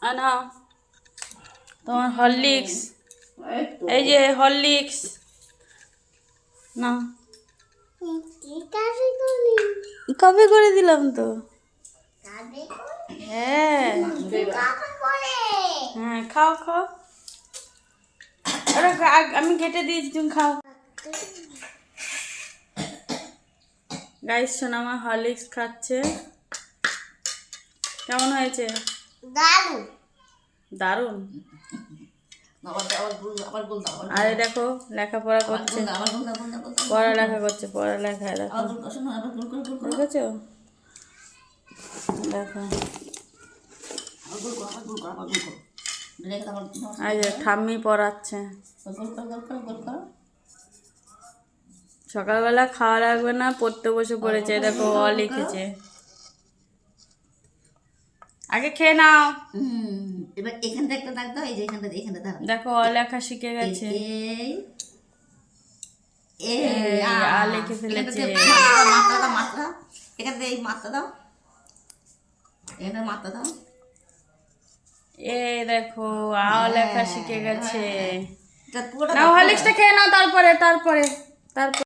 আনা তোমার হরলিক্স, এই যে হরলিক্স না, কবে করে দিলাম তো। হ্যাঁ হ্যাঁ, খাও খাও, আমি কেটে দিয়েছি, তুমি খাও। গাইস শোনা আমার হরলিক্স খাচ্ছে, কেমন হয়েছে? দারুণ দারুণ। আরে দেখো লেখাপড়া করছে, পড়ালেখা করছে, পড়ালেখায় দেখো, দেখেছো? দেখো এই যে ঠাম্মি পড়াচ্ছে। সকালবেলা খাওয়া লাগবে না, পড়তে বসে পড়েছে, দেখো অ লিখেছে। আগে খেয়ে নাও। এবার এখানটা একটা দাগ দাও, এই যে এখানটা দাও, দেখো অ লেখা শিখে গেছে, আ লিখে ফেলেছে। মাত্রা এখানে এই মাত্রা দাও, এখানে মাত্রা দাও। দেখো আ লেখা শিখে গেছে। নাও হরলিক্সটা খেয়ে নাও, তারপরে